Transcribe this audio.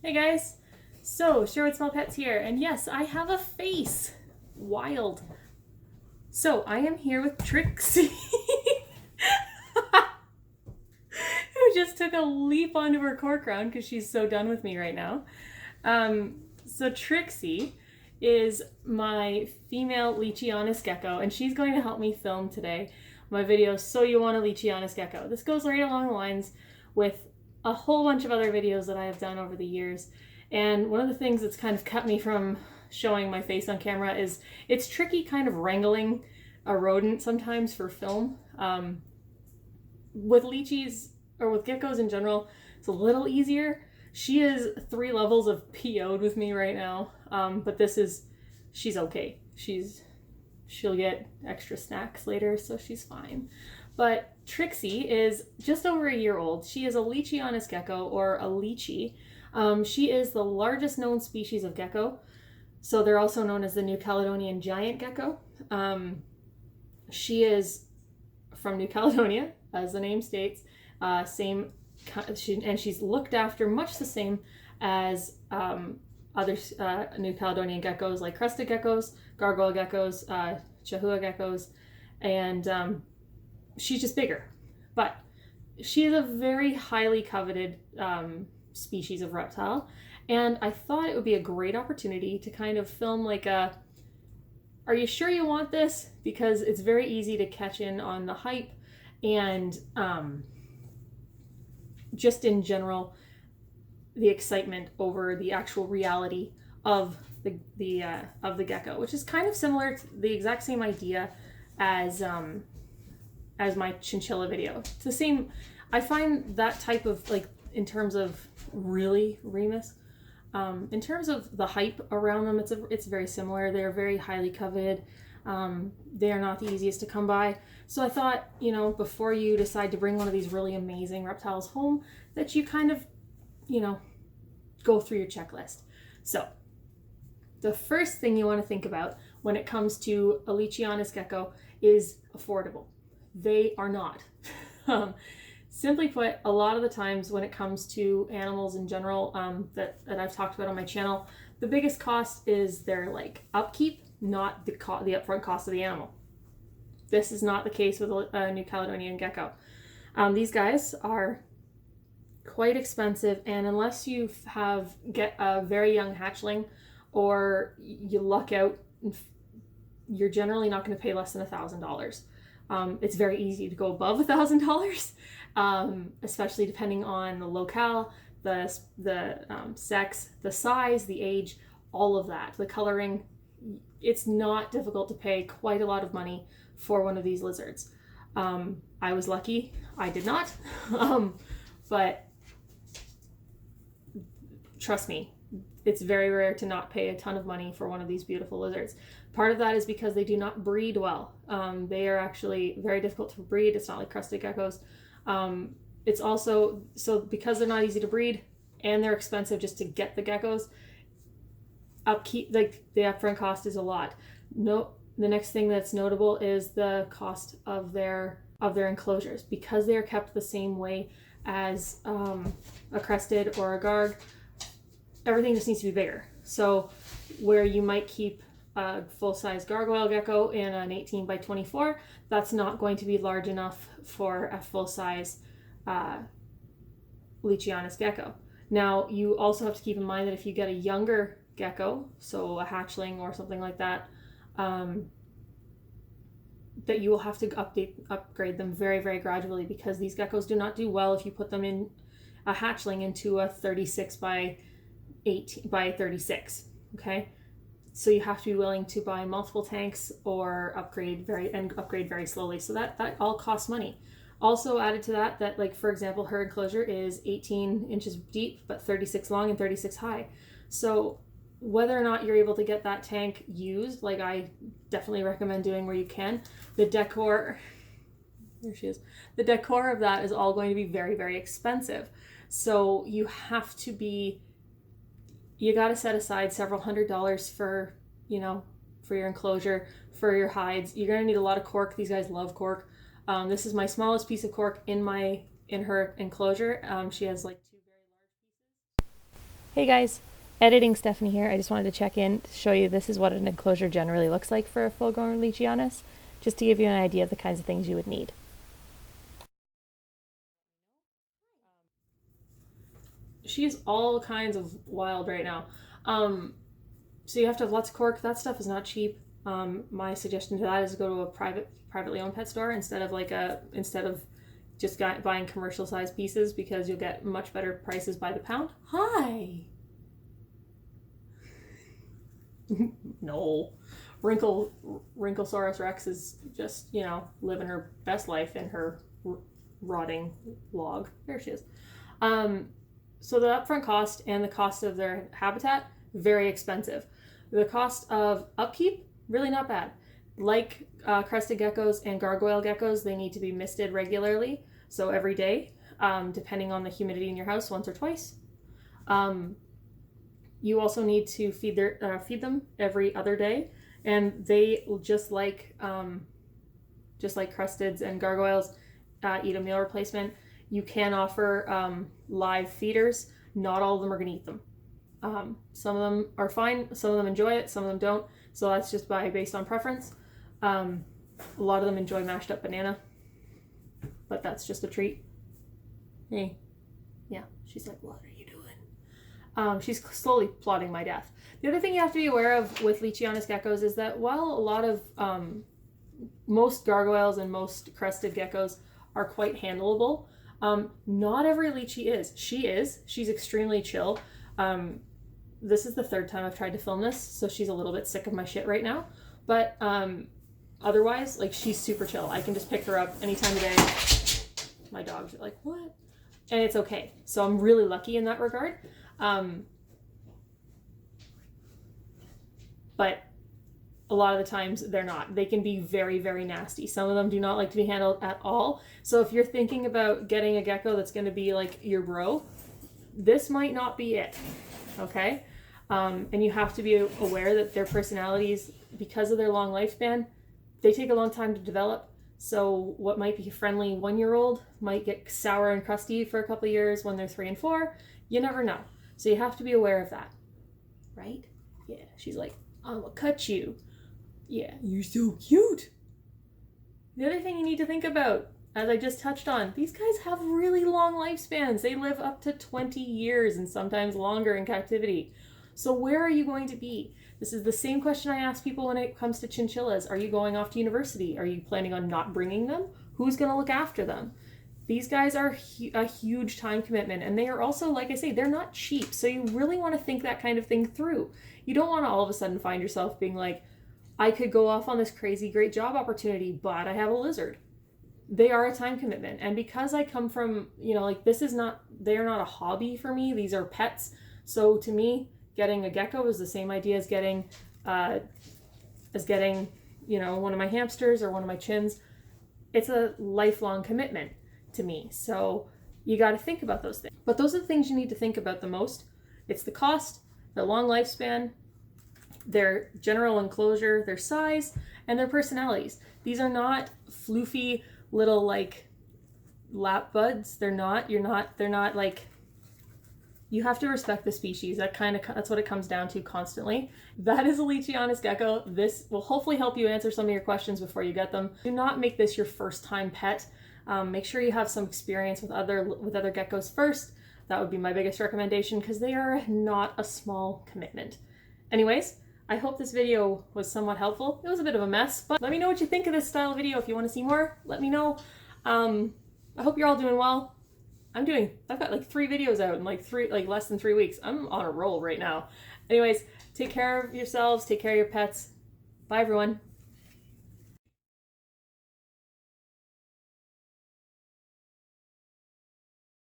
Hey guys! So, Sherwood Small Pets here, and yes, I have a face! Wild. So, I am here with Trixie, who just took a leap onto her cork round because she's so done with me right now. So Trixie is my female Leachianus gecko, and she's going to help me film today my video, So You Want a Leachianus Gecko. This goes right along the lines with a whole bunch of other videos that I have done over the years. And one of the things that's kind of kept me from showing my face on camera is it's tricky kind of wrangling a rodent sometimes for film. With leechies, or with geckos in general, it's a little easier. She is 3 levels of PO'd with me right now, but she's okay. She'll get extra snacks later, so she's fine. But Trixie is just over a year old. She is a Leachianus gecko, or a Leachie. She is the largest known species of gecko, so they're also known as the New Caledonian giant gecko. She is from New Caledonia, as the name states, and she's looked after much the same as other New Caledonian geckos like crested geckos, gargoyle geckos, chahua geckos, and she's just bigger. But she is a very highly coveted species of reptile, and I thought it would be a great opportunity to kind of film like a, are you sure you want this? Because it's very easy to catch in on the hype and just in general the excitement over the actual reality of the gecko, which is kind of similar to the exact same idea as my chinchilla video. It's the same. I find that type of, like, in terms of really Remus, in terms of the hype around them, it's very similar. They're very highly coveted. They are not the easiest to come by. So I thought, before you decide to bring one of these really amazing reptiles home, that you kind of, go through your checklist. So the first thing you want to think about when it comes to a Leachianus gecko is affordable. They are not. Simply put, a lot of the times when it comes to animals in general, that I've talked about on my channel, the biggest cost is their upkeep, not the upfront cost of the animal. This is not the case with a New Caledonian gecko. These guys are quite expensive, and unless you get a very young hatchling or you luck out, you're generally not going to pay less than $1,000. It's very easy to go above $1,000, especially depending on the locale, the sex, the size, the age, all of that, the coloring. It's not difficult to pay quite a lot of money for one of these lizards. I was lucky, I did not, but trust me, it's very rare to not pay a ton of money for one of these beautiful lizards. Part of that is because they do not breed well. They are actually very difficult to breed. It's not like crested geckos. It's also, so because they're not easy to breed and they're expensive just to get the geckos, upkeep, like the upfront cost is a lot. The next thing that's notable is the cost of their enclosures. Because they are kept the same way as a crested or a garg, everything just needs to be bigger. So where you might keep a full-size gargoyle gecko in an 18 by 24, that's not going to be large enough for a full-size Leachianus gecko. Now, you also have to keep in mind that if you get a younger gecko, so a hatchling or something like that, that you will have to upgrade them very, very gradually, because these geckos do not do well if you put them in a hatchling into a 36 by 8 by 36. Okay, so you have to be willing to buy multiple tanks or upgrade very slowly. So that all costs money. Also added to that, like, for example, her enclosure is 18 inches deep but 36 long and 36 high. So whether or not you're able to get that tank used, like I definitely recommend doing where you can, the decor, there she is, the decor of that is all going to be very, very expensive. So you got to set aside several $100s for your enclosure, for your hides. You're going to need a lot of cork. These guys love cork. This is my smallest piece of cork in her enclosure. She has like 2 very large pieces. Hey guys, editing Stephanie here. I just wanted to check in to show you this is what an enclosure generally looks like for a full-grown Leachianus, just to give you an idea of the kinds of things you would need. She's all kinds of wild right now. So you have to have lots of cork. That stuff is not cheap. My suggestion to that is to go to a privately owned pet store instead of just buying commercial sized pieces, because you'll get much better prices by the pound. Hi. No. Wrinklesaurus Rex is just, living her best life in her rotting log. There she is. So the upfront cost and the cost of their habitat, very expensive. The cost of upkeep, really not bad. Like crested geckos and gargoyle geckos, they need to be misted regularly, so every day, depending on the humidity in your house, once or twice. You also need to feed them every other day, and they just like crusteds and gargoyles eat a meal replacement. You can offer live feeders. Not all of them are going to eat them. Some of them are fine. Some of them enjoy it. Some of them don't. So that's just based on preference. A lot of them enjoy mashed up banana, but that's just a treat. Hey, yeah, she's like, what are you doing? She's slowly plotting my death. The other thing you have to be aware of with Leachianus geckos is that while a lot of most gargoyles and most crested geckos are quite handleable, not every Leachie is. She's extremely chill. This is the third time I've tried to film this, so she's a little bit sick of my shit right now. But otherwise, like, she's super chill. I can just pick her up any time of day. My dogs are like, what? And it's okay. So I'm really lucky in that regard. But a lot of the times they're not. They can be very, very nasty. Some of them do not like to be handled at all. So if you're thinking about getting a gecko that's going to be like your bro, this might not be it. Okay? And you have to be aware that their personalities, because of their long lifespan, they take a long time to develop. So what might be a friendly 1-year-old might get sour and crusty for a couple of years when they're 3 and 4. You never know. So you have to be aware of that. Right? Yeah. She's like, I'm gonna cut you. Yeah, you're so cute. The other thing you need to think about, as I just touched on, these guys have really long lifespans. They live up to 20 years and sometimes longer in captivity. So where are you going to be? This is the same question I ask people when it comes to chinchillas. Are you going off to university? Are you planning on not bringing them? Who's going to look after them? These guys are a huge time commitment, and they are also, like I say, they're not cheap. So you really want to think that kind of thing through. You don't want to all of a sudden find yourself being like, I could go off on this crazy great job opportunity, but I have a lizard. They are a time commitment. And because I come from, they're not a hobby for me. These are pets. So to me, getting a gecko is the same idea as getting, one of my hamsters or one of my chins. It's a lifelong commitment to me. So you got to think about those things. But those are the things you need to think about the most. It's the cost, their long lifespan, their general enclosure, their size, and their personalities. These are not floofy little like lap buds. They're not like, you have to respect the species. That's what it comes down to constantly. That is a Leachianus gecko. This will hopefully help you answer some of your questions before you get them. Do not make this your first time pet. Make sure you have some experience with other geckos first. That would be my biggest recommendation, because they are not a small commitment. Anyways, I hope this video was somewhat helpful. It was a bit of a mess, but let me know what you think of this style of video. If you want to see more, let me know. I hope you're all doing well. I've got like 3 videos out in less than 3 weeks. I'm on a roll right now. Anyways, take care of yourselves, take care of your pets. Bye everyone.